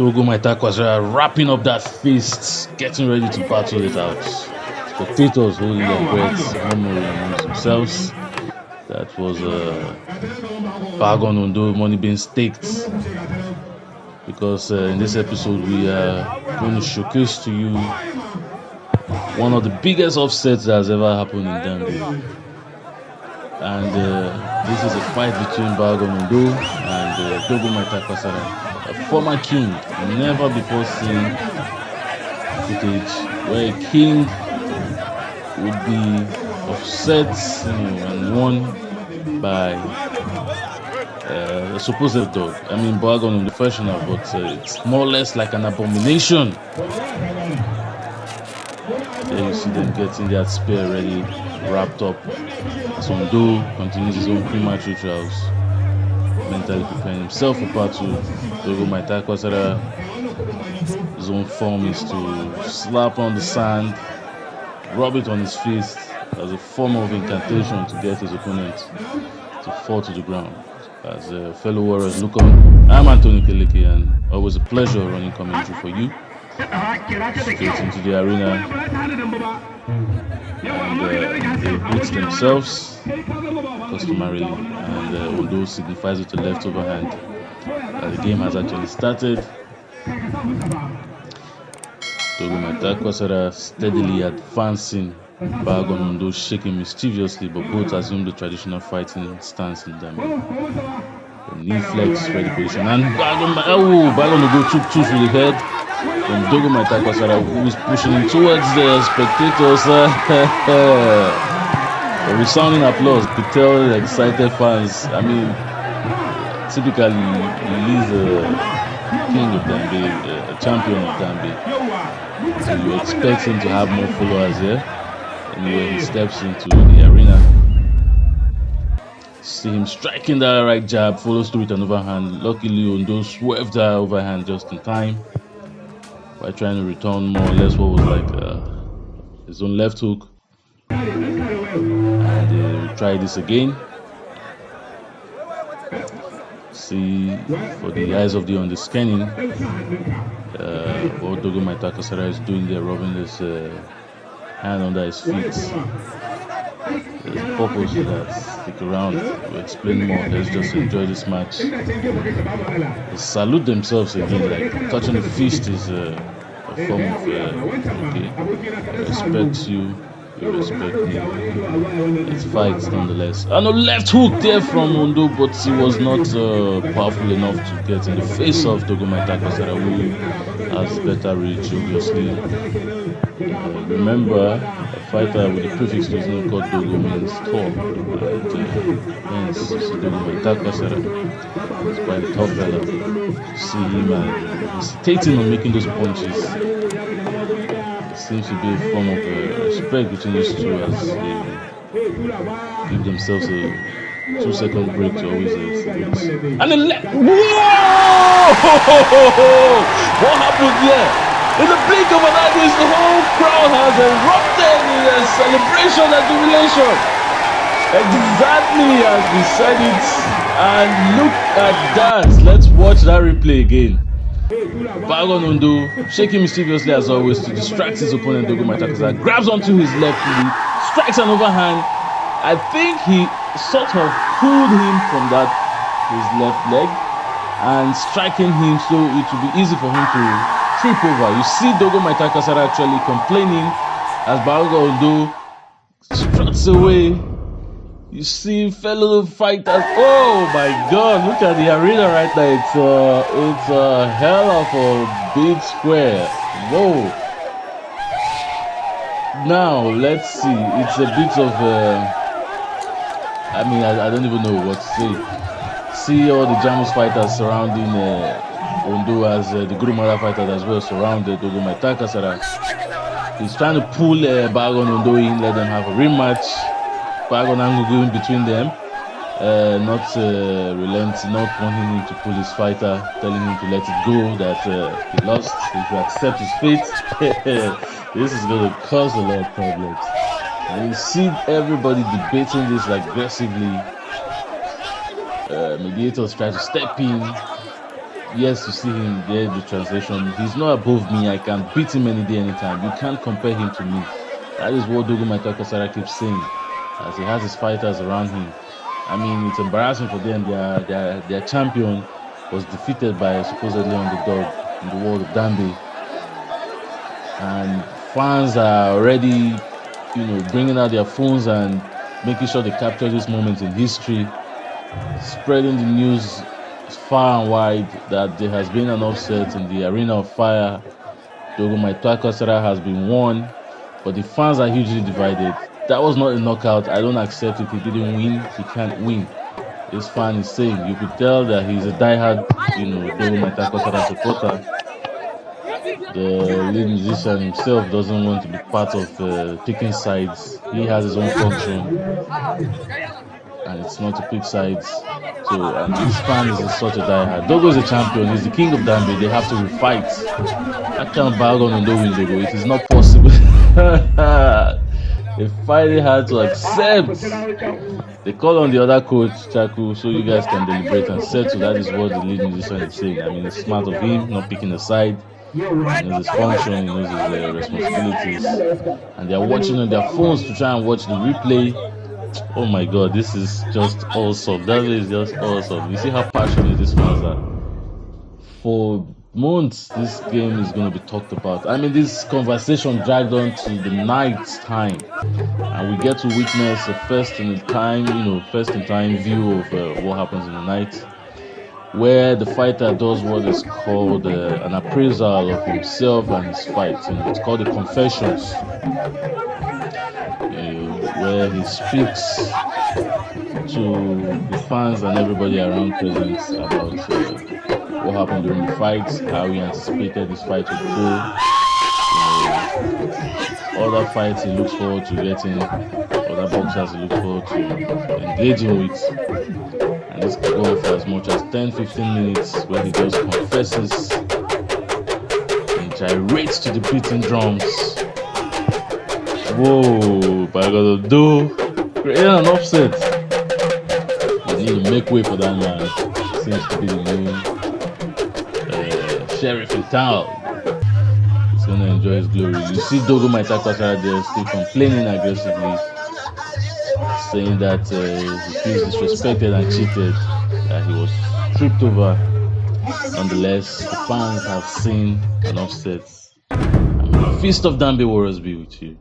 Dogo Maitakwasara wrapping up that fist, getting ready to battle it out. Spectators holding their breaths, murmuring amongst themselves. That was Bahagon Ondo money being staked. Because in this episode we are going to showcase to you one of the biggest upsets that has ever happened in Dambe. And this is a fight between Bahagon Ondo and Dogo Maitakwasara, a former king. Never before seen footage where a king would be upset and won by a supposed dog. I mean, Bahagon Ondo professional, but it's more or less like an abomination. There you see them getting their spear ready, wrapped up. As Ondo continues his own pre-match rituals, mentally preparing himself for part 2. Dogo Maitakwasara, his own form is to slap on the sand, rub it on his fist as a form of incantation to get his opponent to fall to the ground. As fellow warriors look on, I'm Anthony Keleke, and always a pleasure running commentary for you. Straight into the arena, and they beat themselves customarily, and Ondo signifies with a left overhand. The game has actually started. Dogo Maitakwasara steadily advancing, Bahagon Ondo shaking mischievously, but both assume the traditional fighting stance in Dambe. The knee flex, ready position, and Bahagon Ondo took two to the head from Dogo Maitakwasara, who is pushing him towards the spectators. A resounding applause could tell the excited fans. I mean, typically he's a king of Dambe, a champion of Dambe, so you expect him to have more followers here. Anyway, he steps into the arena. See him striking that right jab, follows through with an overhand. Luckily, Ondo swerved that overhand just in time by trying to return more or less what was like his own left hook. And we'll try this again. See, for the eyes of the understanding, what Dogo Maitakwasara is doing there, rubbing his hand under his feet. There's a purpose to that. Stick around, we'll explain more. Let's just enjoy this match. They salute themselves again, like touching the fist is a form of okay, I respect you, you respect me. It's fights nonetheless. And a left hook there from Ondo, but he was not powerful enough to get in the face of Dogo Maitakwasara, who has better reach, obviously. Remember, a fighter with the prefix to his name called Dogo means tall. Hence, Dogo Maitakwasara is quite a tough fella. See him hesitating on making those punches. It seems to be a form of respect between these two, as they give themselves a 2-second break to always and then whoa! What happened there? In the blink of an eye, the whole crowd has erupted in a celebration and jubilation. Exactly as we said it. And look at that. Let's watch that replay again. Bahagon Ondo shaking mischievously as always to distract his opponent Dogo Maitakwasara. Grabs onto his left knee, strikes an overhand. I think he sort of pulled him from his left leg and striking him, so it will be easy for him to trip over. You see Dogo Maitakwasara actually complaining as Bahagon Ondo struts away. You see fellow fighters. Oh my God! Look at the arena right now. It's a hell of a big square. Whoa! Now let's see. It's a bit of I mean, I don't even know what to say. See all the Jamus fighters surrounding Ondo, as the Gurumara fighters as well surrounded Dogo Maitakwasara. He's trying to pull Bahagon Ondo in, let them have a rematch. Bahagon Ondo going between them, not relenting, not wanting him to pull his fighter, telling him to let it go, that he lost, he should accept his fate. This is going to cause a lot of problems. And you see everybody debating this aggressively. Mediators try to step in. yes, you see him there, the translation. He's not above me. I can beat him any day, anytime. You can't compare him to me. That is what Dogo Maitakwasara keeps saying, as he has his fighters around him. I mean, it's embarrassing for them. Their champion was defeated by supposedly underdog in the world of Dambe, and fans are already, bringing out their phones and making sure they capture this moment in history, spreading the news far and wide that there has been an upset in the Arena of Fire. Dogo Maitakwasara has been won, but the fans are hugely divided. That was not a knockout. I don't accept it. He didn't win. He can't win. This fan is saying, you could tell that he's a diehard, Dogo Maitakwasara supporter. The lead musician himself doesn't want to be part of picking sides. He has his own function, and it's not to pick sides. So, and this fan is such a diehard. Dogo is a champion. He's the king of Dambe. They have to refight. I can't Bahagon Ondo win Dogo. It is not possible. They finally had to accept. They call on the other coach, Chaku, so you guys can deliberate and settle. That is what the lead musician is saying. I mean, it's smart of him not picking a side. He knows his function, he knows his responsibilities, and they are watching on their phones to try and watch the replay. Oh my God, this is just awesome. That is just awesome. You see how passionate these fans are. For months, this game is going to be talked about. I mean, this conversation dragged on to the night time, and we get to witness a first in time view of what happens in the night, where the fighter does what is called an appraisal of himself and his fight. It's called the confessions, where he speaks to the fans and everybody around present about what happened during the fight, how he anticipated this fight would go, other fights he looks forward to getting, other boxers he looks forward to engaging with. And this could go for as much as 10-15 minutes, where he just confesses and gyrates to the beating drums. Whoa, Bahagon Ondo creating an upset. They need to make way for that man. He seems to be the new sheriff in town. He's gonna enjoy his glory. You see Dogo Maitakwasara there still complaining aggressively, saying that he feels disrespected and cheated, that he was tripped over. Nonetheless, the fans have seen an upset. And may the feast of Dambe Warriors be with you.